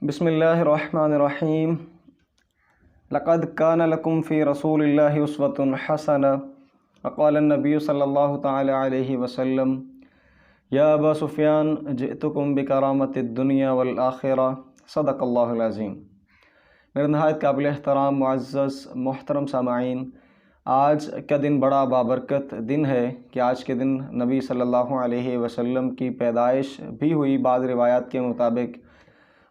بسم اللہ الرحمن الرحیم لقد کان لکم فی رسول اللہ اسوۃ حسنہ وقال النبی صلی اللہ تعالی علیہ وسلم یا ابا سفیان جئتکم بکرامت الدنیا والآخرہ صدق اللہ العظیم۔ میرے نہایت قابل احترام معزز محترم سامعین، آج کا دن بڑا بابرکت دن ہے کہ آج کے دن نبی صلی اللہ علیہ وسلم کی پیدائش بھی ہوئی بعض روایات کے مطابق،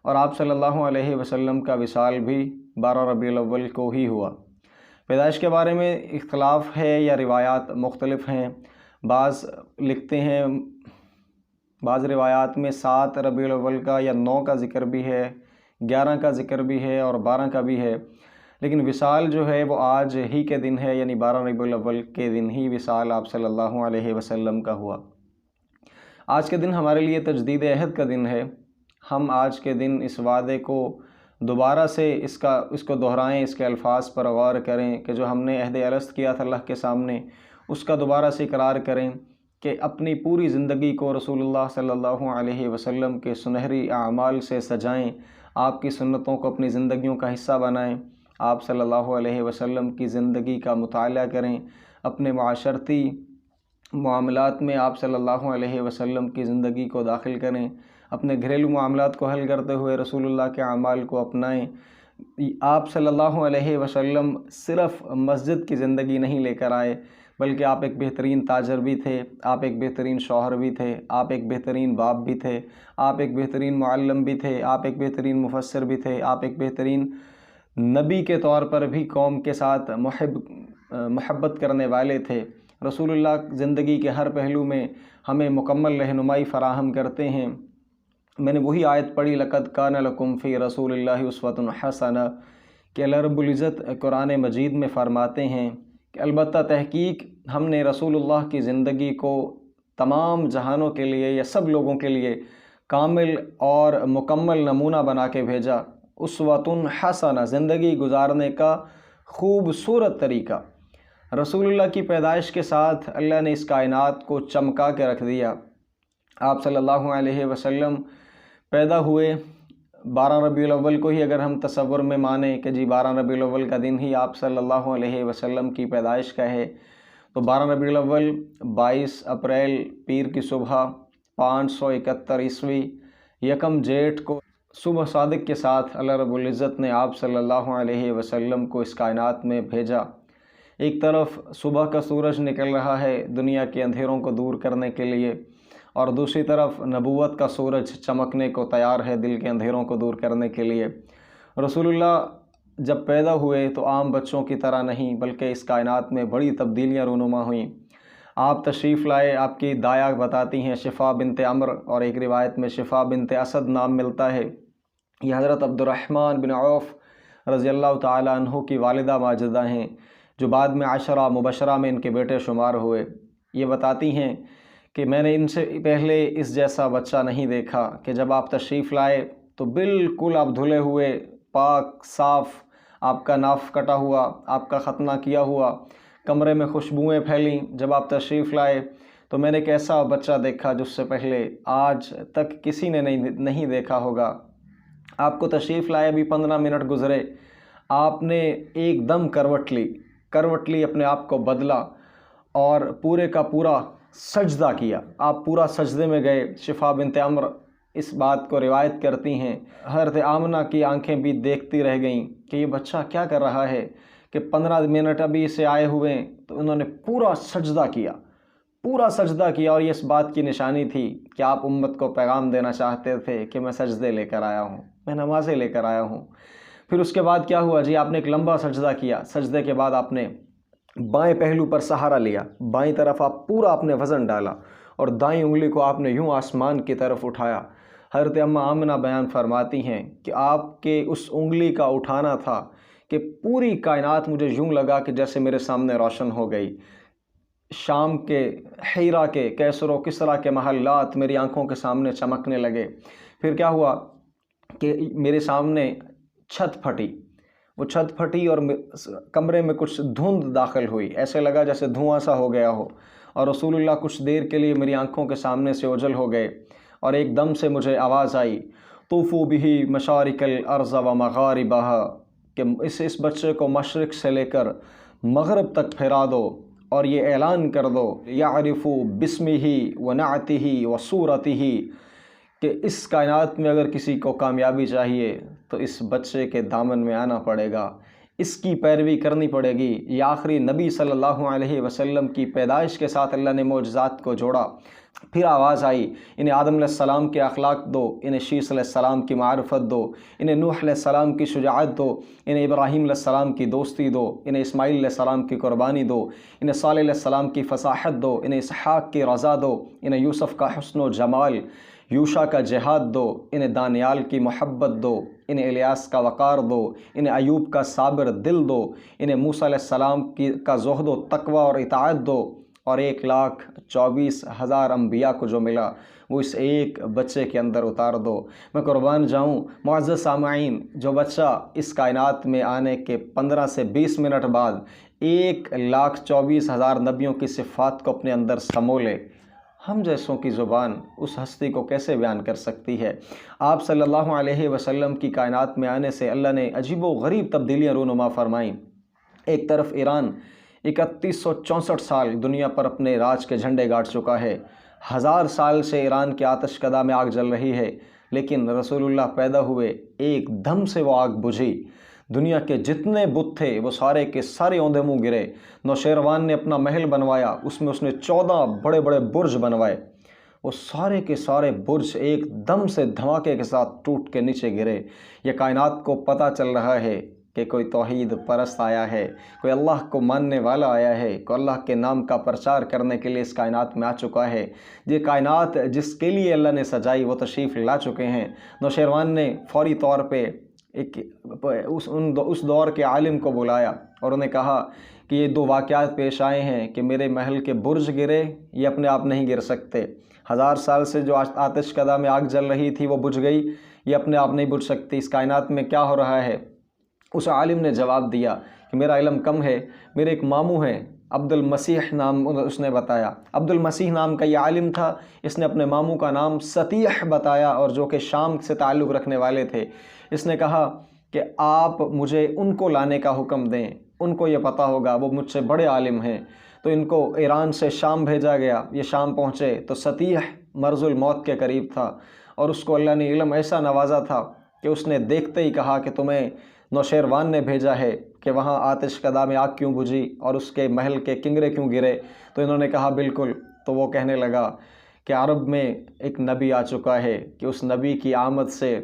اور آپ صلی اللہ علیہ وسلم کا وصال بھی 12 ربیع الاول کو ہی ہوا۔ پیدائش کے بارے میں اختلاف ہے یا روایات مختلف ہیں۔ بعض لکھتے ہیں، بعض روایات میں 7 ربیع الاول کا یا 9 کا ذکر بھی ہے، 11 کا ذکر بھی ہے اور 12 کا بھی ہے، لیکن وصال جو ہے وہ آج ہی کے دن ہے، یعنی 12 ربیع الاول کے دن ہی وصال آپ صلی اللہ علیہ وسلم کا ہوا۔ آج کے دن ہمارے لیے تجدید عہد کا دن ہے۔ ہم آج کے دن اس وعدے کو دوبارہ سے اس کو دہرائیں، اس کے الفاظ پر غور کریں کہ جو ہم نے عہد الست کیا تھا اللہ کے سامنے، اس کا دوبارہ سے اقرار کریں کہ اپنی پوری زندگی کو رسول اللہ صلی اللہ علیہ وسلم کے سنہری اعمال سے سجائیں، آپ کی سنتوں کو اپنی زندگیوں کا حصہ بنائیں، آپ صلی اللہ علیہ وسلم کی زندگی کا مطالعہ کریں، اپنے معاشرتی معاملات میں آپ صلی اللہ علیہ وسلم کی زندگی کو داخل کریں، اپنے گھریلو معاملات کو حل کرتے ہوئے رسول اللہ کے اعمال کو اپنائیں۔ آپ صلی اللہ علیہ وسلم صرف مسجد کی زندگی نہیں لے کر آئے، بلکہ آپ ایک بہترین تاجر بھی تھے، آپ ایک بہترین شوہر بھی تھے، آپ ایک بہترین باپ بھی تھے، آپ ایک بہترین معلم بھی تھے، آپ ایک بہترین مفسر بھی تھے، آپ ایک بہترین نبی کے طور پر بھی قوم کے ساتھ محبت کرنے والے تھے۔ رسول اللہ زندگی کے ہر پہلو میں ہمیں مکمل رہنمائی فراہم کرتے ہیں۔ میں نے وہی آیت پڑھی، لقد کان لکم فی رسول اللہ اسوۃ حسنہ، کہ اللہ رب العزت قرآن مجید میں فرماتے ہیں کہ البتہ تحقیق ہم نے رسول اللہ کی زندگی کو تمام جہانوں کے لیے یا سب لوگوں کے لیے کامل اور مکمل نمونہ بنا کے بھیجا۔ اسوۃ حسنہ، زندگی گزارنے کا خوبصورت طریقہ۔ رسول اللہ کی پیدائش کے ساتھ اللہ نے اس کائنات کو چمکا کے رکھ دیا۔ آپ صلی اللہ علیہ وسلم پیدا ہوئے 12 ربیع الاول کو ہی، اگر ہم تصور میں مانیں کہ جی 12 ربیع الاول کا دن ہی آپ صلی اللہ علیہ وسلم کی پیدائش کا ہے، تو 12 ربیع الاول 22 اپریل پیر کی صبح 571 عیسوی یکم جیٹھ کو صبح صادق کے ساتھ اللہ رب العزت نے آپ صلی اللہ علیہ وسلم کو اس کائنات میں بھیجا۔ ایک طرف صبح کا سورج نکل رہا ہے دنیا کے اندھیروں کو دور کرنے کے لیے، اور دوسری طرف نبوت کا سورج چمکنے کو تیار ہے دل کے اندھیروں کو دور کرنے کے لیے۔ رسول اللہ جب پیدا ہوئے تو عام بچوں کی طرح نہیں، بلکہ اس کائنات میں بڑی تبدیلیاں رونما ہوئیں۔ آپ تشریف لائے، آپ کی دایا بتاتی ہیں شفا بنت عمر، اور ایک روایت میں شفا بنت اسد نام ملتا ہے۔ یہ حضرت عبد الرحمن بن عوف رضی اللہ تعالی عنہ کی والدہ ماجدہ ہیں، جو بعد میں 10 مبشرہ میں ان کے بیٹے شمار ہوئے۔ یہ بتاتی ہیں کہ میں نے ان سے پہلے اس جیسا بچہ نہیں دیکھا کہ جب آپ تشریف لائے تو بالکل آپ دھلے ہوئے، پاک صاف، آپ کا ناف کٹا ہوا، آپ کا ختنہ کیا ہوا، کمرے میں خوشبوئیں پھیلیں۔ جب آپ تشریف لائے تو میں نے ایک ایسا بچہ دیکھا جس سے پہلے آج تک کسی نے نہیں دیکھا ہوگا۔ آپ کو تشریف لائے بھی 15 منٹ گزرے، آپ نے ایک دم کروٹ لی، اپنے آپ کو بدلا اور پورے کا پورا سجدہ کیا۔ آپ پورا سجدے میں گئے۔ شفا بنت عمر اس بات کو روایت کرتی ہیں، حضرت آمنہ کی آنکھیں بھی دیکھتی رہ گئیں کہ یہ بچہ کیا کر رہا ہے، کہ 15 منٹ ابھی سے آئے ہوئے ہیں تو انہوں نے پورا سجدہ کیا، اور یہ اس بات کی نشانی تھی کہ آپ امت کو پیغام دینا چاہتے تھے کہ میں سجدے لے کر آیا ہوں، میں نمازیں لے کر آیا ہوں۔ پھر اس کے بعد کیا ہوا جی؟ آپ نے ایک لمبا سجدہ کیا۔ سجدے کے بعد آپ نے بائیں پہلو پر سہارا لیا، بائیں طرف آپ پورا اپنے وزن ڈالا، اور دائیں انگلی کو آپ نے یوں آسمان کی طرف اٹھایا۔ حضرت اماں آمنہ بیان فرماتی ہیں کہ آپ کے اس انگلی کا اٹھانا تھا کہ پوری کائنات مجھے یوں لگا کہ جیسے میرے سامنے روشن ہو گئی۔ شام کے، حیرہ کے، کیسر و کسریٰ کے محلات میری آنکھوں کے سامنے چمکنے لگے۔ پھر کیا ہوا کہ میرے سامنے چھت پھٹی اور کمرے میں کچھ دھند داخل ہوئی، ایسے لگا جیسے دھواں سا ہو گیا ہو، اور رسول اللہ کچھ دیر کے لیے میری آنکھوں کے سامنے سے اوجھل ہو گئے، اور ایک دم سے مجھے آواز آئی، طوفوا به مشارق الارض و مغاربها، کہ اس بچے کو مشرق سے لے کر مغرب تک پھیرا دو اور یہ اعلان کر دو یعرف باسمہ و نعتہ و صورتہ، کہ اس کائنات میں اگر کسی کو کامیابی چاہیے تو اس بچے کے دامن میں آنا پڑے گا، اس کی پیروی کرنی پڑے گی۔ یہ آخری نبی صلی اللہ علیہ وسلم کی پیدائش کے ساتھ اللہ نے معجزات کو جوڑا۔ پھر آواز آئی انہیں آدم علیہ السلام کے اخلاق دو، انہیں شیس علیہ السلام کی معرفت دو، انہیں نوح علیہ السلام کی شجاعت دو، انہیں ابراہیم علیہ السلام کی دوستی دو، انہیں اسماعیل علیہ السلام کی قربانی دو، انہیں صالح علیہ السلام کی فصاحت دو، انہیں اسحاق کی رضا دو، انہیں یوسف کا حسن و جمال، یوشع کا جہاد دو، انہیں دانیال کی محبت دو، انہیں الیاس کا وقار دو، انہیں ایوب کا صابر دل دو، انہیں موسیٰ علیہ السلام کا زہد و تقوی اور اطاعت دو، اور 1,24,000 انبیاء کو جو ملا وہ اس ایک بچے کے اندر اتار دو۔ میں قربان جاؤں معزز سامعین، جو بچہ اس کائنات میں آنے کے 15 سے 20 منٹ بعد 1,24,000 نبیوں کی صفات کو اپنے اندر سمو لے، ہم جیسوں کی زبان اس ہستی کو کیسے بیان کر سکتی ہے؟ آپ صلی اللہ علیہ وسلم کی کائنات میں آنے سے اللہ نے عجیب و غریب تبدیلیاں رونما فرمائیں۔ ایک طرف ایران 3164 سال دنیا پر اپنے راج کے جھنڈے گاڑ چکا ہے، 1000 سال سے ایران کے آتش کدہ میں آگ جل رہی ہے، لیکن رسول اللہ پیدا ہوئے ایک دم سے وہ آگ بجھی۔ دنیا کے جتنے بت تھے وہ سارے کے سارے اوندے منہ گرے۔ نوشیروان نے اپنا محل بنوایا، اس میں اس نے 14 بڑے بڑے برج بنوائے، وہ سارے کے سارے برج ایک دم سے دھماکے کے ساتھ ٹوٹ کے نیچے گرے۔ یہ کائنات کو پتہ چل رہا ہے کہ کوئی توحید پرست آیا ہے، کوئی اللہ کو ماننے والا آیا ہے، کوئی اللہ کے نام کا پرچار کرنے کے لیے اس کائنات میں آ چکا ہے۔ یہ کائنات جس کے لیے اللہ نے سجائی وہ تشریف لا چکے ہیں۔ نوشیروان نے فوری طور پہ اس دور کے عالم کو بلایا اور انہیں کہا کہ یہ 2 واقعات پیش آئے ہیں کہ میرے محل کے برج گرے، یہ اپنے آپ نہیں گر سکتے۔ 1000 سال سے جو آتش کدہ میں آگ جل رہی تھی وہ بجھ گئی، یہ اپنے آپ نہیں بجھ سکتی۔ اس کائنات میں کیا ہو رہا ہے؟ اس عالم نے جواب دیا کہ میرا علم کم ہے، میرے ایک ماموں ہیں، عبد المسیح نام اس نے بتایا۔ عبد المسیح نام کا یہ عالم تھا، اس نے اپنے ماموں کا نام سطیح بتایا، اور جو کہ شام سے تعلق رکھنے والے تھے۔ اس نے کہا کہ آپ مجھے ان کو لانے کا حکم دیں، ان کو یہ پتہ ہوگا، وہ مجھ سے بڑے عالم ہیں۔ تو ان کو ایران سے شام بھیجا گیا۔ یہ شام پہنچے تو سطیح مرض الموت کے قریب تھا، اور اس کو اللہ نے علم ایسا نوازا تھا کہ اس نے دیکھتے ہی کہا کہ تمہیں نوشیروان نے بھیجا ہے کہ وہاں آتش کدہ میں آگ کیوں بجھی اور اس کے محل کے کنگرے کیوں گرے؟ تو انہوں نے کہا بالکل۔ تو وہ کہنے لگا کہ عرب میں ایک نبی آ چکا ہے کہ اس نبی کی آمد سے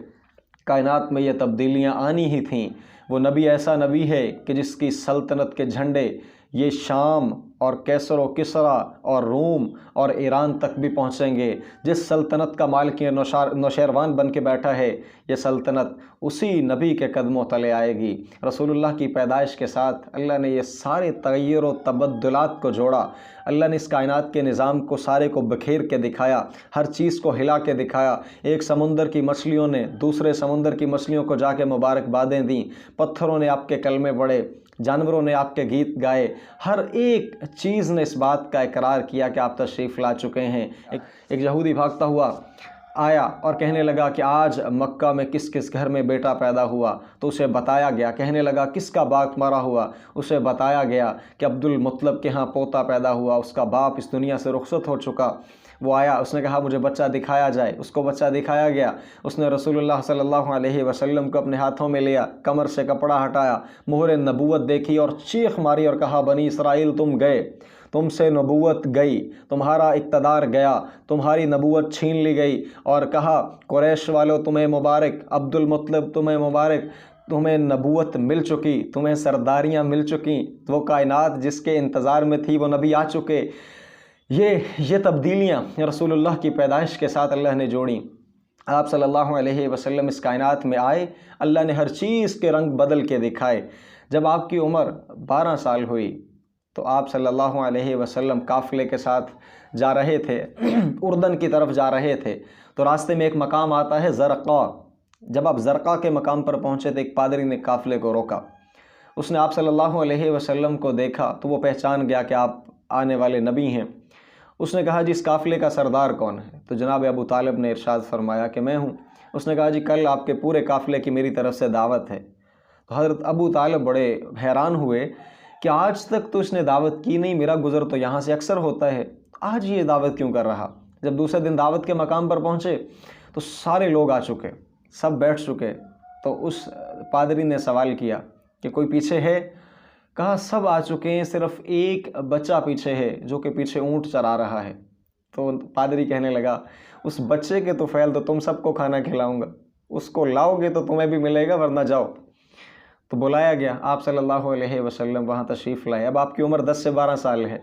کائنات میں یہ تبدیلیاں آنی ہی تھیں۔ وہ نبی ایسا نبی ہے کہ جس کی سلطنت کے جھنڈے یہ شام اور کیسر و کسرا اور روم اور ایران تک بھی پہنچیں گے۔ جس سلطنت کا مالک نوشیروان بن کے بیٹھا ہے، یہ سلطنت اسی نبی کے قدموں تلے آئے گی۔ رسول اللہ کی پیدائش کے ساتھ اللہ نے یہ سارے تغیر و تبدلات کو جوڑا۔ اللہ نے اس کائنات کے نظام کو سارے کو بکھیر کے دکھایا، ہر چیز کو ہلا کے دکھایا۔ ایک سمندر کی مچھلیوں نے دوسرے سمندر کی مچھلیوں کو جا کے مبارکبادیں دیں، پتھروں نے آپ کے کلمے پڑھے، جانوروں نے آپ کے گیت گائے، ہر ایک چیز نے اس بات کا اقرار کیا کہ آپ تشریف لا چکے ہیں۔ ایک یہودی بھاگتا ہوا آیا اور کہنے لگا کہ آج مکہ میں کس کس گھر میں بیٹا پیدا ہوا، تو اسے بتایا گیا۔ کہنے لگا کس کا باپ مرا ہوا، اسے بتایا گیا کہ عبد المطلب کے ہاں پوتا پیدا ہوا، اس کا باپ اس دنیا سے رخصت ہو چکا۔ وہ آیا، اس نے کہا مجھے بچہ دکھایا جائے، اس کو بچہ دکھایا گیا۔ اس نے رسول اللہ صلی اللہ علیہ وسلم کو اپنے ہاتھوں میں لیا، کمر سے کپڑا ہٹایا، مہر نبوت دیکھی اور چیخ ماری اور کہا بنی اسرائیل تم گئے، تم سے نبوت گئی، تمہارا اقتدار گیا، تمہاری نبوت چھین لی گئی، اور کہا قریش والو تمہیں مبارک، عبد المطلب تمہیں مبارک، تمہیں نبوت مل چکی، تمہیں سرداریاں مل چکیں، وہ کائنات جس کے انتظار میں تھی وہ نبی آ چکے۔ یہ تبدیلیاں رسول اللہ کی پیدائش کے ساتھ اللہ نے جوڑیں۔ آپ صلی اللہ علیہ وسلم اس کائنات میں آئے، اللہ نے ہر چیز کے رنگ بدل کے دکھائے۔ جب آپ کی عمر 12 سال ہوئی تو آپ صلی اللہ علیہ وسلم قافلے کے ساتھ جا رہے تھے، اردن کی طرف جا رہے تھے، تو راستے میں ایک مقام آتا ہے زرقا۔ جب آپ زرقا کے مقام پر پہنچے تو ایک پادری نے قافلے کو روکا۔ اس نے آپ صلی اللہ علیہ وسلم کو دیکھا تو وہ پہچان گیا کہ آپ آنے والے نبی ہیں۔ اس نے کہا جی اس قافلے کا سردار کون ہے؟ تو جناب ابو طالب نے ارشاد فرمایا کہ میں ہوں۔ اس نے کہا جی کل آپ کے پورے قافلے کی میری طرف سے دعوت ہے۔ تو حضرت ابو طالب بڑے حیران ہوئے کہ آج تک تو اس نے دعوت کی نہیں، میرا گزر تو یہاں سے اکثر ہوتا ہے، آج یہ دعوت کیوں کر رہا؟ جب دوسرے دن دعوت کے مقام پر پہنچے تو سارے لوگ آ چکے، سب بیٹھ چکے۔ تو اس پادری نے سوال کیا کہ کوئی پیچھے ہے؟ کہا سب آ چکے ہیں، صرف ایک بچہ پیچھے ہے جو کہ پیچھے اونٹ چرا رہا ہے۔ تو پادری کہنے لگا اس بچے کے تو فعل تو تم سب کو کھانا کھلاؤں گا، اس کو لاؤ گے تو تمہیں بھی ملے گا، ورنہ جاؤ۔ تو بلایا گیا، آپ صلی اللہ علیہ وسلم وہاں تشریف لائے۔ اب آپ کی عمر 10 سے 12 سال ہے،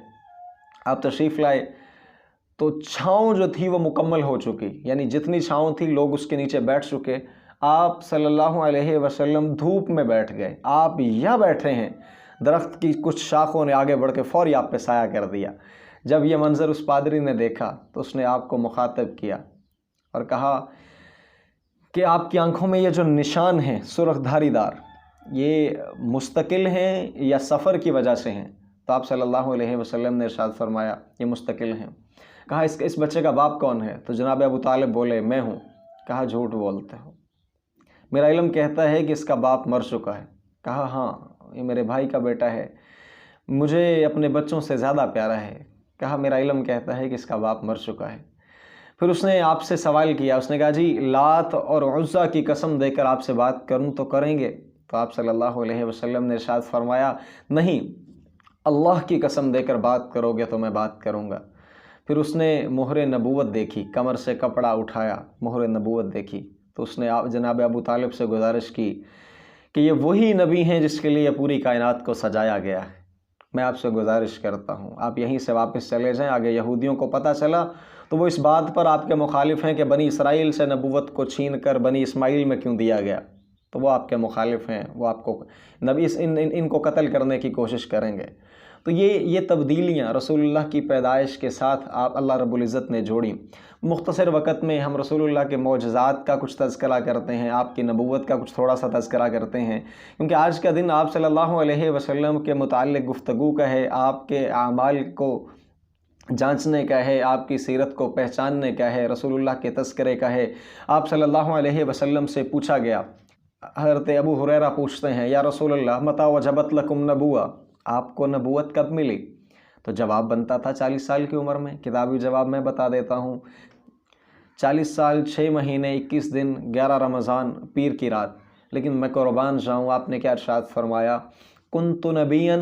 آپ تشریف لائے تو چھاؤں جو تھی وہ مکمل ہو چکی، یعنی جتنی چھاؤں تھی لوگ اس کے نیچے بیٹھ چکے۔ آپ صلی اللہ علیہ وسلم دھوپ میں بیٹھ گئے، آپ یہاں بیٹھے ہیں، درخت کی کچھ شاخوں نے آگے بڑھ کے فوری آپ پہ سایہ کر دیا۔ جب یہ منظر اس پادری نے دیکھا تو اس نے آپ کو مخاطب کیا اور کہا کہ آپ کی آنکھوں میں یہ جو نشان ہیں سرخ دھاری دار، یہ مستقل ہیں یا سفر کی وجہ سے ہیں؟ تو آپ صلی اللہ علیہ وسلم نے ارشاد فرمایا یہ مستقل ہیں۔ کہا اس بچے کا باپ کون ہے؟ تو جناب ابو طالب بولے میں ہوں۔ کہا جھوٹ بولتے ہو، میرا علم کہتا ہے کہ اس کا باپ مر چکا ہے۔ کہا ہاں یہ میرے بھائی کا بیٹا ہے، مجھے اپنے بچوں سے زیادہ پیارا ہے۔ کہا میرا علم کہتا ہے کہ اس کا باپ مر چکا ہے۔ پھر اس نے آپ سے سوال کیا، اس نے کہا جی لات اور عزا کی قسم دے کر آپ سے بات کروں تو کریں گے؟ تو آپ صلی اللہ علیہ وسلم نے ارشاد فرمایا نہیں، اللہ کی قسم دے کر بات کرو گے تو میں بات کروں گا۔ پھر اس نے مہر نبوت دیکھی، کمر سے کپڑا اٹھایا، مہر نبوت دیکھی، تو اس نے جناب ابو طالب سے گزارش کی کہ یہ وہی نبی ہیں جس کے لیے پوری کائنات کو سجایا گیا ہے۔ میں آپ سے گزارش کرتا ہوں آپ یہیں سے واپس چلے جائیں۔ آگے یہودیوں کو پتہ چلا تو وہ اس بات پر آپ کے مخالف ہیں کہ بنی اسرائیل سے نبوت کو چھین کر بنی اسماعیل میں کیوں دیا گیا، تو وہ آپ کے مخالف ہیں، وہ آپ کو نبی ان کو قتل کرنے کی کوشش کریں گے۔ تو یہ تبدیلیاں رسول اللہ کی پیدائش کے ساتھ آپ اللہ رب العزت نے جوڑیں۔ مختصر وقت میں ہم رسول اللہ کے معجزات کا کچھ تذکرہ کرتے ہیں، آپ کی نبوت کا کچھ تھوڑا سا تذکرہ کرتے ہیں، کیونکہ آج کا دن آپ صلی اللہ علیہ وسلم کے متعلق گفتگو کا ہے، آپ کے اعمال کو جانچنے کا ہے، آپ کی سیرت کو پہچاننے کا ہے، رسول اللہ کے تذکرے کا ہے۔ آپ صلی اللہ علیہ وسلم سے پوچھا گیا، حضرت ابو ہریرہ پوچھتے ہیں یا رسول اللہ متى وجبت لکم نبوہ، آپ کو نبوت کب ملی؟ تو جواب بنتا تھا 40 سال کی عمر میں۔ کتابی جواب میں بتا دیتا ہوں، 40 سال 6 مہینے 21 دن 11 رمضان پیر کی رات۔ لیکن میں قربان جاؤں، آپ نے کیا ارشاد فرمایا، کنت نبیا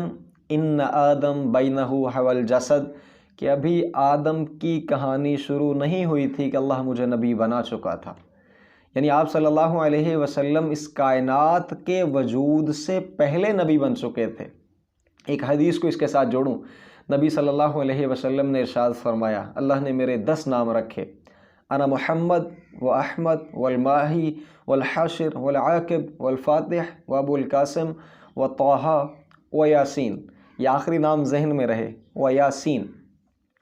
ان آدم بینہ حول جسد، کہ ابھی آدم کی کہانی شروع نہیں ہوئی تھی کہ اللہ مجھے نبی بنا چکا تھا۔ یعنی آپ صلی اللہ علیہ وسلم اس کائنات کے وجود سے پہلے نبی بن چکے تھے۔ ایک حدیث کو اس کے ساتھ جوڑوں، نبی صلی اللہ علیہ وسلم نے ارشاد فرمایا اللہ نے میرے 10 نام رکھے، انا محمد و احمد والماہی والحاشر والعاقب والفاتح و ابو القاسم و طٰہٰ و یاسین۔ یہ آخری نام ذہن میں رہے، و یاسین۔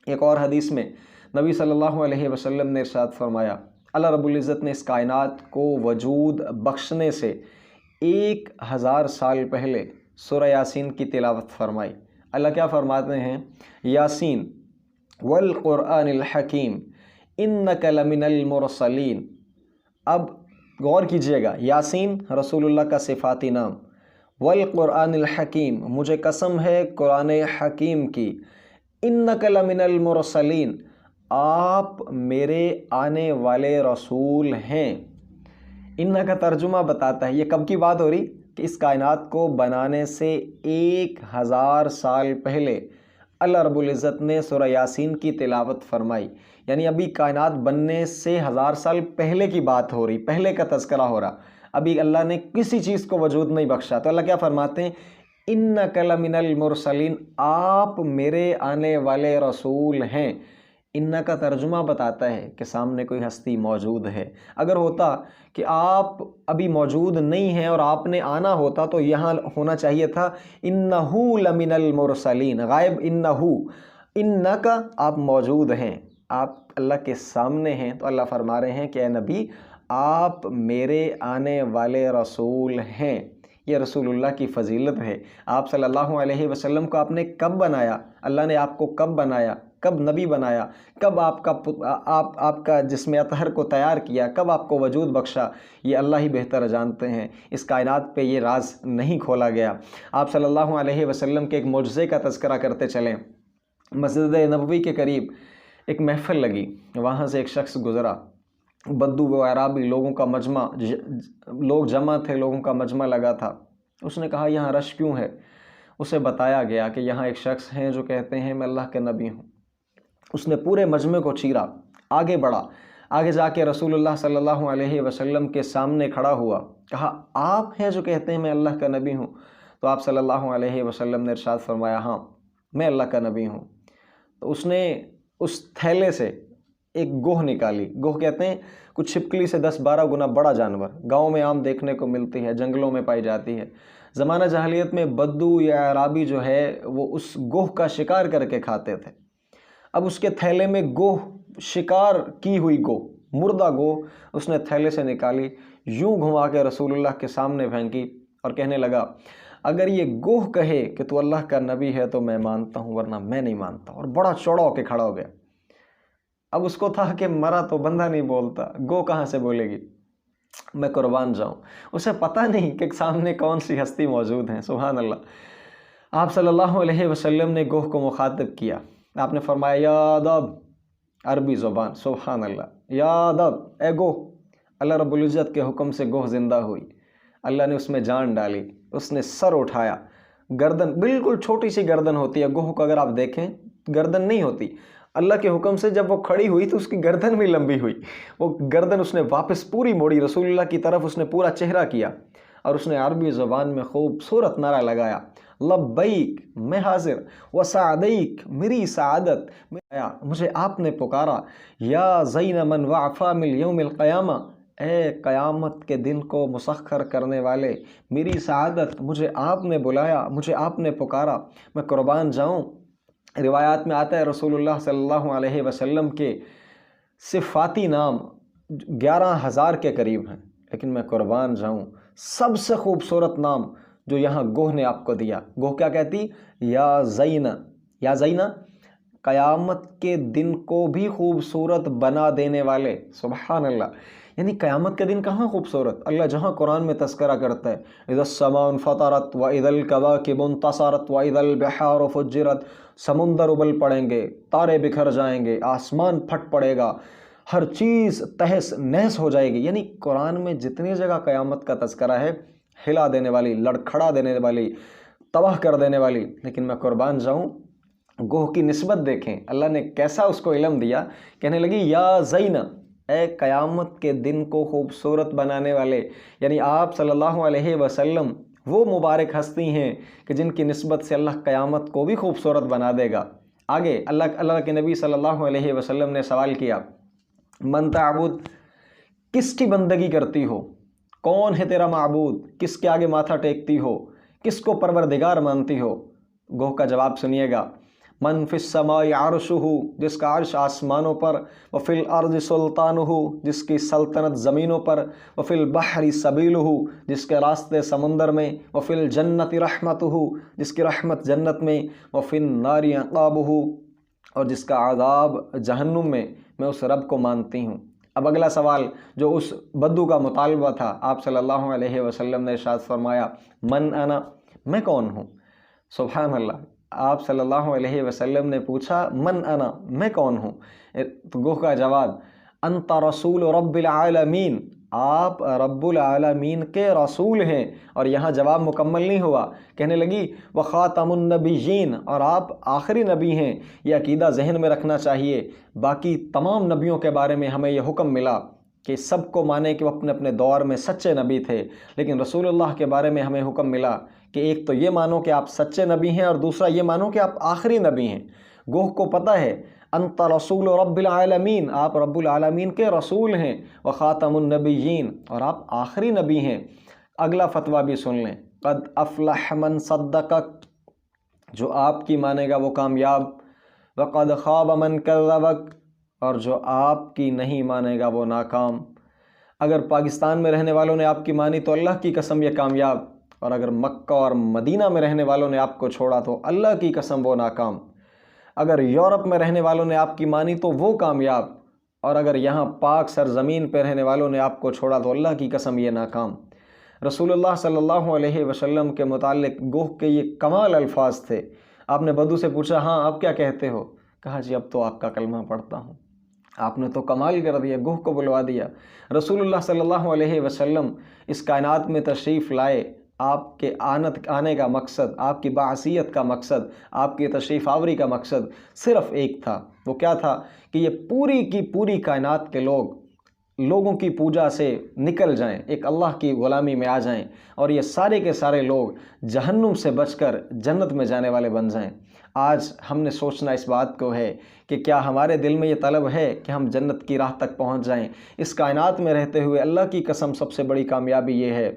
ایک اور حدیث میں نبی صلی اللہ علیہ وسلم نے ارشاد فرمایا اللہ رب العزت نے اس کائنات کو وجود بخشنے سے 1000 سال پہلے سورہ یاسین کی تلاوت فرمائی۔ اللہ کیا فرماتے ہیں، یاسین والقرآن الحکیم انک لمن المرسلین۔ اب غور کیجئے گا، یاسین رسول اللہ کا صفاتی نام، والقرآن الحکیم مجھے قسم ہے قرآن حکیم کی، انک لمن المرسلین آپ میرے آنے والے رسول ہیں۔ ان کا ترجمہ بتاتا ہے یہ کب کی بات ہو رہی کہ اس کائنات کو بنانے سے 1000 سال پہلے اللہ رب العزت نے سورہ یاسین کی تلاوت فرمائی، یعنی ابھی کائنات بننے سے 1000 سال پہلے کی بات ہو رہی، پہلے کا تذکرہ ہو رہا، ابھی اللہ نے کسی چیز کو وجود نہیں بخشا۔ تو اللہ کیا فرماتے ہیں، انک لمن المرسلین آپ میرے آنے والے رسول ہیں۔ ان کا ترجمہ بتاتا ہے کہ سامنے کوئی ہستی موجود ہے۔ اگر ہوتا کہ آپ ابھی موجود نہیں ہیں اور آپ نے آنا ہوتا تو یہاں ہونا چاہیے تھا انہو لمن المرسلین، غائب انہو، انکا آپ موجود ہیں، آپ اللہ کے سامنے ہیں۔ تو اللہ فرما رہے ہیں کہ اے نبی آپ میرے آنے والے رسول ہیں۔ یہ رسول اللہ کی فضیلت ہے۔ آپ صلی اللہ علیہ وسلم کو آپ نے کب بنایا، اللہ نے آپ کو کب بنایا، کب نبی بنایا، کب آپ کا جسم اطہر کو تیار کیا، کب آپ کو وجود بخشا، یہ اللہ ہی بہتر جانتے ہیں۔ اس کائنات پہ یہ راز نہیں کھولا گیا۔ آپ صلی اللہ علیہ وسلم کے ایک معجزے کا تذکرہ کرتے چلیں۔ مسجد نبوی کے قریب ایک محفل لگی، وہاں سے ایک شخص گزرا، بدو و اعرابی لوگوں کا مجمع، لوگ جمع تھے، لوگوں کا مجمع لگا تھا۔ اس نے کہا یہاں رش کیوں ہے؟ اسے بتایا گیا کہ یہاں ایک شخص ہیں جو کہتے ہیں میں اللہ کے نبی ہوں۔ اس نے پورے مجمع کو چیرا، آگے بڑھا، آگے جا کے رسول اللہ صلی اللہ علیہ وسلم کے سامنے کھڑا ہوا، کہا آپ ہیں جو کہتے ہیں میں اللہ کا نبی ہوں؟ تو آپ صلی اللہ علیہ وسلم نے ارشاد فرمایا ہاں میں اللہ کا نبی ہوں۔ تو اس نے اس تھیلے سے ایک گوہ نکالی۔ گوہ کہتے ہیں کچھ چھپکلی سے 10-12 گنا بڑا جانور، گاؤں میں عام دیکھنے کو ملتی ہے، جنگلوں میں پائی جاتی ہے۔ زمانہ جاہلیت میں بدو یا اعرابی جو ہے وہ اس گوہ کا شکار کر کے کھاتے تھے۔ اب اس کے تھیلے میں گوہ، شکار کی ہوئی گوہ، مردہ گوہ اس نے تھیلے سے نکالی، یوں گھما کے رسول اللہ کے سامنے پھینکی اور کہنے لگا اگر یہ گوہ کہے کہ تو اللہ کا نبی ہے تو میں مانتا ہوں، ورنہ میں نہیں مانتا، اور بڑا چوڑا ہو کے کھڑا ہو گیا۔ اب اس کو تھا کہ مرا تو بندہ نہیں بولتا، گو کہاں سے بولے گی، میں قربان جاؤں۔ اسے پتہ نہیں کہ سامنے کون سی ہستی موجود ہیں۔ سبحان اللہ۔ آپ صلی اللہ علیہ وسلم نے گوہ کو مخاطب کیا، آپ نے فرمایا یا ادب، عربی زبان، سبحان اللہ، یا ادب، اے گوہ۔ اللہ رب العزت کے حکم سے گوہ زندہ ہوئی، اللہ نے اس میں جان ڈالی، اس نے سر اٹھایا، گردن بالکل چھوٹی سی گردن ہوتی ہے گوہ کو، اگر آپ دیکھیں گردن نہیں ہوتی، اللہ کے حکم سے جب وہ کھڑی ہوئی تو اس کی گردن بھی لمبی ہوئی، وہ گردن اس نے واپس پوری موڑی، رسول اللہ کی طرف اس نے پورا چہرہ کیا اور اس نے عربی زبان میں خوبصورت نعرہ لگایا لبیک، میں حاضر، وسعدیک، میری سعادت، مجھے آپ نے پکارا، یا زین من وعفا من یوم القیامہ، اے قیامت کے دن کو مسخر کرنے والے، میری سعادت، مجھے آپ نے بلایا، مجھے آپ نے پکارا، میں قربان جاؤں۔ روایات میں آتا ہے رسول اللہ صلی اللہ علیہ وسلم کے صفاتی نام 11,000 کے قریب ہیں، لیکن میں قربان جاؤں سب سے خوبصورت نام جو یہاں گوہ نے آپ کو دیا، گوہ کیا کہتی؟ یا زینہ، یا زینہ، قیامت کے دن کو بھی خوبصورت بنا دینے والے، سبحان اللہ۔ یعنی قیامت کے دن کہاں خوبصورت، اللہ جہاں قرآن میں تذکرہ کرتا ہے اذا السماء انفطرت واذا الکواکب انتصرت واذا البحار فجرت، سمندر ابل پڑیں گے، تارے بکھر جائیں گے، آسمان پھٹ پڑے گا، ہر چیز تہس نہس ہو جائے گی۔ یعنی قرآن میں جتنی جگہ قیامت کا تذکرہ ہے، ہلا دینے والی، لڑکھڑا دینے والی، تباہ کر دینے والی، لیکن میں قربان جاؤں گوہ کی نسبت دیکھیں اللہ نے کیسا اس کو علم دیا، کہنے لگی یا زینہ، اے قیامت کے دن کو خوبصورت بنانے والے، یعنی آپ صلی اللہ علیہ وسلم وہ مبارک ہستی ہیں کہ جن کی نسبت سے اللہ قیامت کو بھی خوبصورت بنا دے گا۔ آگے اللہ کے نبی صلی اللہ علیہ وسلم نے سوال کیا من تعبد، کس کی بندگی کرتی ہو، کون ہے تیرا معبود، کس کے آگے ماتھا ٹیکتی ہو، کس کو پروردگار مانتی ہو؟ گوہ کا جواب سنیے گا، من فی السماء عرشہ، جس کا عرش آسمانوں پر، وفی الارض سلطانہ، جس کی سلطنت زمینوں پر، وفی البحر سبیلہ، جس کے راستے سمندر میں، وفی الجنت رحمتہ، جس کی رحمت جنت میں، وفی النار عقابہ، اور جس کا عذاب جہنم میں اس رب کو مانتی ہوں۔ اب اگلا سوال جو اس بدو کا مطالبہ تھا، آپ صلی اللہ علیہ وسلم نے ارشاد فرمایا من انا، میں کون ہوں؟ سبحان اللہ۔ آپ صلی اللہ علیہ وسلم نے پوچھا من انا، میں کون ہوں؟ تو گوہ کا جواب انت رسول رب العالمین، آپ رب العالمین کے رسول ہیں۔ اور یہاں جواب مکمل نہیں ہوا، کہنے لگی وخاتم النبیین، اور آپ آخری نبی ہیں۔ یہ عقیدہ ذہن میں رکھنا چاہیے، باقی تمام نبیوں کے بارے میں ہمیں یہ حکم ملا کہ سب کو مانے کہ وہ اپنے اپنے دور میں سچے نبی تھے، لیکن رسول اللہ کے بارے میں ہمیں حکم ملا کہ ایک تو یہ مانو کہ آپ سچے نبی ہیں، اور دوسرا یہ مانو کہ آپ آخری نبی ہیں۔ گوہ کو پتہ ہے انت رسول رب العالمین، آپ رب العالمین کے رسول ہیں، وخاتم النبیین، اور آپ آخری نبی ہیں۔ اگلا فتویٰ بھی سن لیں، قد افلح من صدقک، جو آپ کی مانے گا وہ کامیاب، وقد خاب من کذبک، اور جو آپ کی نہیں مانے گا وہ ناکام۔ اگر پاکستان میں رہنے والوں نے آپ کی مانی تو اللہ کی قسم یہ کامیاب، اور اگر مکہ اور مدینہ میں رہنے والوں نے آپ کو چھوڑا تو اللہ کی قسم وہ ناکام۔ اگر یورپ میں رہنے والوں نے آپ کی مانی تو وہ کامیاب، اور اگر یہاں پاک سرزمین پہ رہنے والوں نے آپ کو چھوڑا تو اللہ کی قسم یہ ناکام۔ رسول اللہ صلی اللہ علیہ وسلم کے متعلق گوہ کے یہ کمال الفاظ تھے۔ آپ نے بدو سے پوچھا ہاں آپ کیا کہتے ہو؟ کہا جی اب تو آپ کا کلمہ پڑھتا ہوں۔ آپ نے تو کمال کر دیا، گوہ کو بلوا دیا۔ رسول اللہ صلی اللہ علیہ وسلم اس کائنات میں تشریف لائے، آپ کے آنے کا مقصد، آپ کی بعثیت کا مقصد، آپ کی تشریف آوری کا مقصد صرف ایک تھا۔ وہ کیا تھا؟ کہ یہ پوری کی پوری کائنات کے لوگوں کی پوجا سے نکل جائیں، ایک اللہ کی غلامی میں آ جائیں، اور یہ سارے کے سارے لوگ جہنم سے بچ کر جنت میں جانے والے بن جائیں۔ آج ہم نے سوچنا اس بات کو ہے کہ کیا ہمارے دل میں یہ طلب ہے کہ ہم جنت کی راہ تک پہنچ جائیں؟ اس کائنات میں رہتے ہوئے اللہ کی قسم سب سے بڑی کامیابی یہ ہے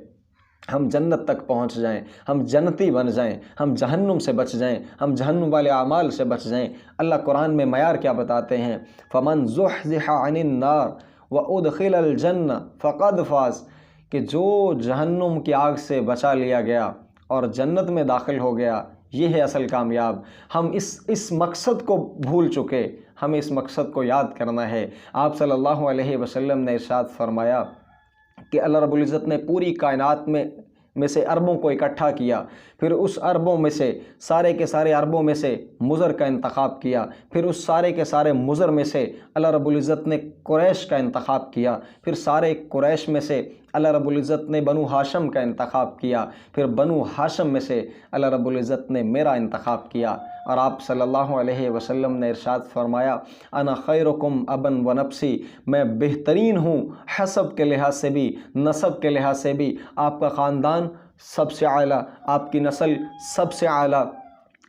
ہم جنت تک پہنچ جائیں، ہم جنتی بن جائیں، ہم جہنم سے بچ جائیں، ہم جہنم والے اعمال سے بچ جائیں۔ اللہ قرآن میں معیار کیا بتاتے ہیں؟ فَمَنْ زُحْزِحَ عَنِ النَّارِ وَأُدْخِلَ الْجَنَّةَ فَقَدْ فَازَ، کہ جو جہنم کی آگ سے بچا لیا گیا اور جنت میں داخل ہو گیا، یہ ہے اصل کامیاب۔ ہم اس مقصد کو بھول چکے، ہمیں اس مقصد کو یاد کرنا ہے۔ آپ صلی اللہ علیہ وسلم نے ارشاد فرمایا کہ اللہ رب العزت نے پوری کائنات میں سے اربوں کو اکٹھا کیا، پھر اس اربوں میں سے سارے کے سارے اربوں میں سے مضر کا انتخاب کیا، پھر اس سارے کے سارے مضر میں سے اللہ رب العزت نے قریش کا انتخاب کیا، پھر سارے قریش میں سے اللہ رب العزت نے بنو ہاشم کا انتخاب کیا، پھر بنو ہاشم میں سے اللہ رب العزت نے میرا انتخاب کیا۔ اور آپ صلی اللہ علیہ وسلم نے ارشاد فرمایا انا خیرکم ابن و نفسی، میں بہترین ہوں حسب کے لحاظ سے بھی، نسب کے لحاظ سے بھی، آپ کا خاندان سب سے اعلیٰ، آپ کی نسل سب سے اعلیٰ۔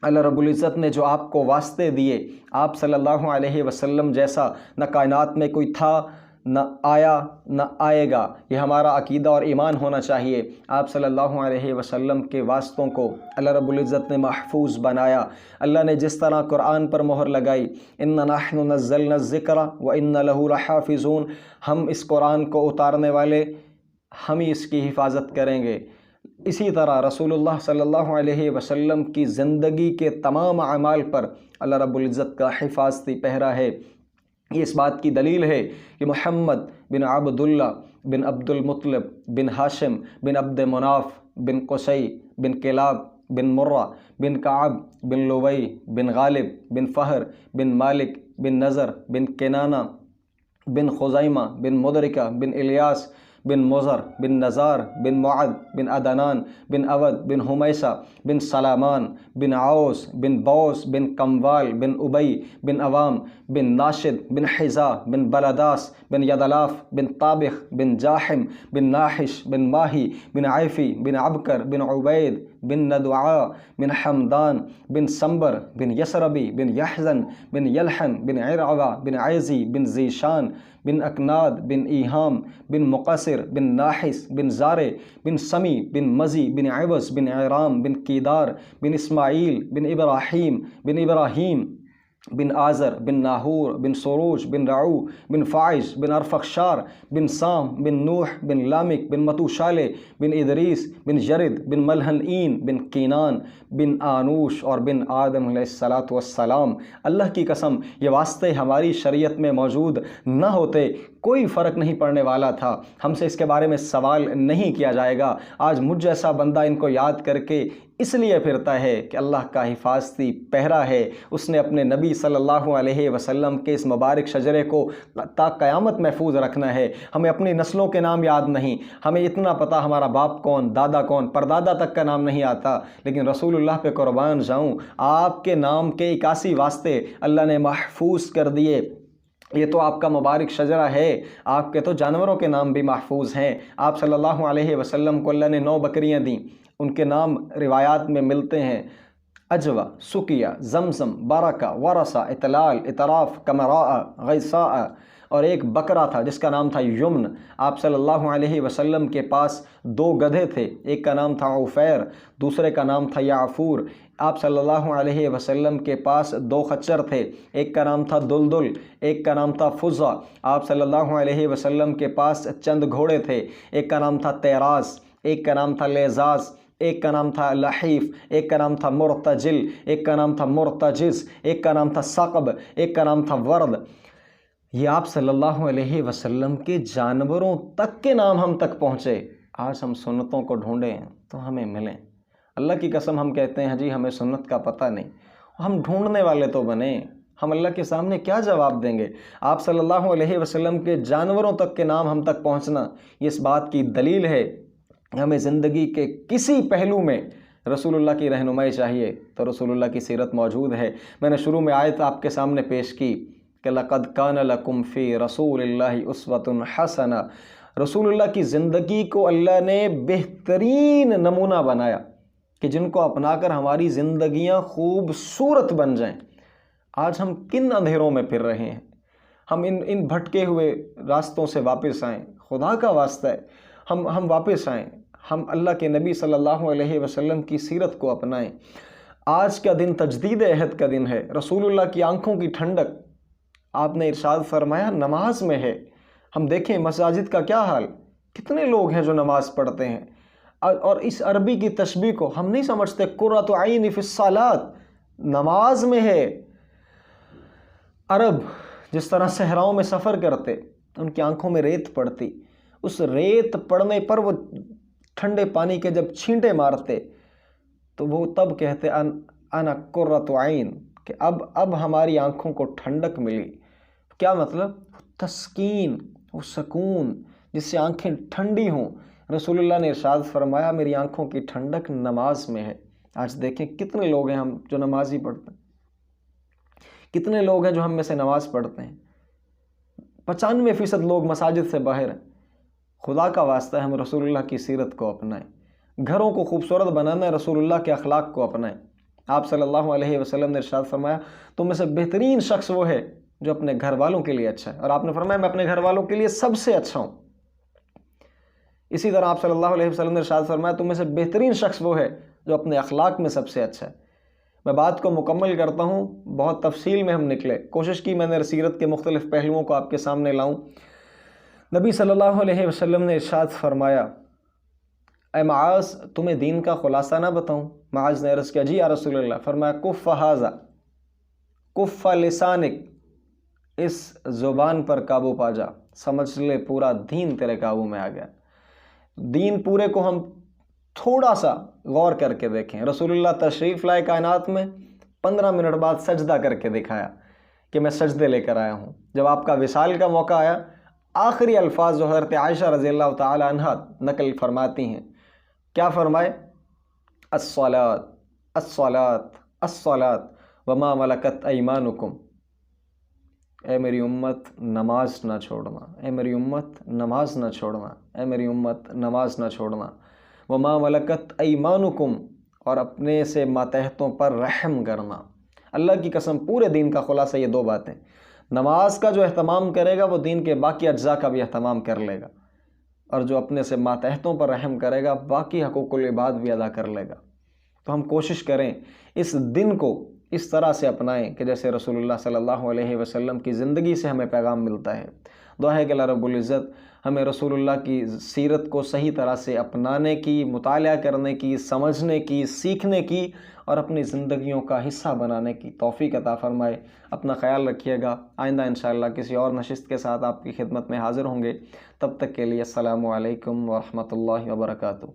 اللہ رب العزت نے جو آپ کو واسطے دیے، آپ صلی اللہ علیہ وسلم جیسا نہ کائنات میں کوئی تھا، نہ آیا، نہ آئے گا۔ یہ ہمارا عقیدہ اور ایمان ہونا چاہیے۔ آپ صلی اللہ علیہ وسلم کے واسطوں کو اللہ رب العزت نے محفوظ بنایا۔ اللہ نے جس طرح قرآن پر مہر لگائی اِنَّا نَحْنُ نَزَّلْنَا الذِّكْرَ وَإِنَّا لَهُ لَحَافِظُونَ، ہم اس قرآن کو اتارنے والے، ہم ہی اس کی حفاظت کریں گے۔ اسی طرح رسول اللہ صلی اللہ علیہ وسلم کی زندگی کے تمام اعمال پر اللہ رب العزت کا حفاظتی پہرا ہے۔ یہ اس بات کی دلیل ہے کہ محمد بن عبداللہ بن عبد المطلب بن ہاشم بن عبد مناف بن قصی بن کلاب بن مرہ بن کعب بن لوی بن غالب بن فہر بن مالک بن نضر بن کنانہ بن خزیمہ بن مدرکہ بن الیاس بن مضر بن نزار بن معد بن عدنان بن اود بن حمیسہ بن سلامان بن عوس بن بوس بن کموال بن ابی بن عوام بن ناشد بن حذا بن بلداس بن یدلاف بن طابخ بن جاحم بن ناحش بن ماہی بن عیفی بن عبکر بن عبید بن ندعاء بن حمدان بن سمبر بن یسربی بن یحزن بن یلحن بن عرعوہ بن عیزی بن ذیشان بن اکناد بن ایہام بن مقصر بن ناحس بن زارع بن سمی بن مزی بن عوض بن عرام بن کیدار بن اسماعیل بن ابراہیم بن آزر بن ناہور بن سروج بن رعو بن فاعش بن ارفخشار بن سام بن نوح بن لامک بن متوشالے بن ادریس بن جرد بن ملحنین بن کینان بن آنوش اور بن آدم علیہ السلام۔ اللہ کی قسم یہ واسطے ہماری شریعت میں موجود نہ ہوتے کوئی فرق نہیں پڑنے والا تھا، ہم سے اس کے بارے میں سوال نہیں کیا جائے گا۔ آج مجھ جیسا بندہ ان کو یاد کر کے اس لیے پھرتا ہے کہ اللہ کا حفاظتی پہرا ہے، اس نے اپنے نبی صلی اللہ علیہ وسلم کے اس مبارک شجرے کو تا قیامت محفوظ رکھنا ہے۔ ہمیں اپنی نسلوں کے نام یاد نہیں، ہمیں اتنا پتہ ہمارا باپ کون، دادا کون، پردادا تک کا نام نہیں آتا، لیکن رسول اللہ پہ قربان جاؤں، آپ کے نام کے 81 واسطے اللہ نے محفوظ کر دیے۔ یہ تو آپ کا مبارک شجرہ ہے، آپ کے تو جانوروں کے نام بھی محفوظ ہیں۔ آپ صلی اللہ علیہ وسلم کو اللہ نے 9 بکریاں دیں، ان کے نام روایات میں ملتے ہیں: اجوا، سکیہ، زمزم، برکہ، ورثہ، اطلال، اطراف، کمراء، غیثاء، اور ایک بکرا تھا جس کا نام تھا یمن۔ آپ صلی اللہ علیہ وسلم کے پاس 2 گدھے تھے، ایک کا نام تھا عفیر، دوسرے کا نام تھا یعفور۔ آپ صلی اللہ علیہ وسلم کے پاس 2 خچر تھے، ایک کا نام تھا دلدل، ایک کا نام تھا فضہ۔ آپ صلی اللہ علیہ وسلم کے پاس چند گھوڑے تھے، ایک کا نام تھا تیراس، ایک کا نام تھا لیزاز، ایک کا نام تھا لحیف، ایک کا نام تھا مرتجل، ایک کا نام تھا مرتجز، ایک کا نام تھا ثقب، ایک کا نام تھا ورد۔ یہ آپ صلی اللہ علیہ وسلم کے جانوروں تک کے نام ہم تک پہنچے۔ آج ہم سنتوں کو ڈھونڈیں تو ہمیں ملیں۔ اللہ کی قسم ہم کہتے ہیں جی ہمیں سنت کا پتہ نہیں، ہم ڈھونڈنے والے تو بنیں۔ ہم اللہ کے سامنے کیا جواب دیں گے؟ آپ صلی اللہ علیہ وسلم کے جانوروں تک کے نام ہم تک پہنچنا یہ اس بات کی دلیل ہے ہمیں زندگی کے کسی پہلو میں رسول اللہ کی رہنمائی چاہیے تو رسول اللہ کی سیرت موجود ہے۔ میں نے شروع میں آیت آپ کے سامنے پیش کی کہ لَقَدْ كَانَ لَكُمْ فِي رَسُولِ اللَّهِ أُسْوَةٌ حَسَنَةٌ۔ رسول اللہ کی زندگی کو اللہ نے بہترین نمونہ بنایا کہ جن کو اپنا کر ہماری زندگیاں خوبصورت بن جائیں۔ آج ہم کن اندھیروں میں پھر رہے ہیں؟ ہم ان بھٹکے ہوئے راستوں سے واپس آئیں، خدا کا واسطہ ہے ہم واپس آئیں، ہم اللہ کے نبی صلی اللہ علیہ وسلم کی سیرت کو اپنائیں۔ آج کا دن تجدید عہد کا دن ہے، رسول اللہ کی آنکھوں کی ٹھنڈک آپ نے ارشاد فرمایا نماز میں ہے۔ ہم دیکھیں مساجد کا کیا حال، کتنے لوگ ہیں جو نماز پڑھتے ہیں، اور اس عربی کی تشبیہ کو ہم نہیں سمجھتے، قرۃ عین فی الصلاۃ، نماز میں ہے۔ عرب جس طرح صحراؤں میں سفر کرتے، ان کی آنکھوں میں ریت پڑتی، اس ریت پڑنے پر وہ ٹھنڈے پانی کے جب چھینٹے مارتے تو وہ تب کہتے انا قرۃ عین، کہ اب ہماری آنکھوں کو ٹھنڈک ملی۔ کیا مطلب؟ تسکین، وہ سکون جس سے آنکھیں ٹھنڈی ہوں۔ رسول اللہ نے ارشاد فرمایا میری آنکھوں کی ٹھنڈک نماز میں ہے۔ آج دیکھیں کتنے لوگ ہیں ہم جو نماز ہی پڑھتے ہیں، کتنے لوگ ہیں جو ہم میں سے نماز پڑھتے ہیں، 95% لوگ مساجد سے باہر ہیں۔ خدا کا واسطہ ہے ہم رسول اللہ کی سیرت کو اپنائیں، گھروں کو خوبصورت بنانا ہے، رسول اللہ کے اخلاق کو اپنائیں۔ آپ صلی اللہ علیہ وسلم نے ارشاد فرمایا تم میں سے بہترین شخص وہ ہے جو اپنے گھر والوں کے لیے اچھا ہے، اور آپ نے فرمایا میں اپنے گھر والوں کے لیے سب سے اچھا ہوں۔ اسی طرح آپ صلی اللہ علیہ وسلم نے ارشاد فرمایا تم میں سے بہترین شخص وہ ہے جو اپنے اخلاق میں سب سے اچھا ہے۔ میں بات کو مکمل کرتا ہوں، بہت تفصیل میں ہم نکلے، کوشش کی میں نے سیرت کے مختلف پہلوؤں کو آپ کے سامنے لاؤں۔ نبی صلی اللہ علیہ وسلم نے ارشاد فرمایا اے معاذ تمہیں دین کا خلاصہ نہ بتاؤں؟ معاذ نے عرض کیا جی یا رسول اللہ۔ فرمایا کف ھذا، کف لسانک، اس زبان پر قابو پا جا، سمجھ لے پورا دین تیرے قابو میں آ گیا۔ دین پورے کو ہم تھوڑا سا غور کر کے دیکھیں۔ رسول اللہ تشریف لائے کائنات میں، 15 منٹ بعد سجدہ کر کے دکھایا کہ میں سجدے لے کر آیا ہوں۔ جب آپ کا وصال کا موقع آیا، آخری الفاظ جو حضرت عائشہ رضی اللہ تعالی عنہ نقل فرماتی ہیں، کیا فرمائے؟ الصلاۃ الصلاۃ الصلاۃ وما ملکت ایمانکم، اے میری امت نماز نہ چھوڑنا، اے میری امت نماز نہ چھوڑنا، اے میری امت نماز نہ چھوڑنا، وما ملکت ایمانکم، اور اپنے سے ماتحتوں پر رحم کرنا۔ اللہ کی قسم پورے دین کا خلاصہ یہ دو باتیں، نماز کا جو اہتمام کرے گا وہ دین کے باقی اجزاء کا بھی اہتمام کر لے گا، اور جو اپنے سے ماتحتوں پر رحم کرے گا باقی حقوق العباد بھی ادا کر لے گا۔ تو ہم کوشش کریں اس دن کو اس طرح سے اپنائیں کہ جیسے رسول اللہ صلی اللہ علیہ وسلم کی زندگی سے ہمیں پیغام ملتا ہے۔ دعا ہے کہ اللہ رب العزت ہمیں رسول اللہ کی سیرت کو صحیح طرح سے اپنانے کی، مطالعہ کرنے کی، سمجھنے کی، سیکھنے کی اور اپنی زندگیوں کا حصہ بنانے کی توفیق عطا فرمائے۔ اپنا خیال رکھیے گا، آئندہ انشاءاللہ کسی اور نشست کے ساتھ آپ کی خدمت میں حاضر ہوں گے۔ تب تک کے لیے السلام علیکم ورحمۃ اللہ وبرکاتہ۔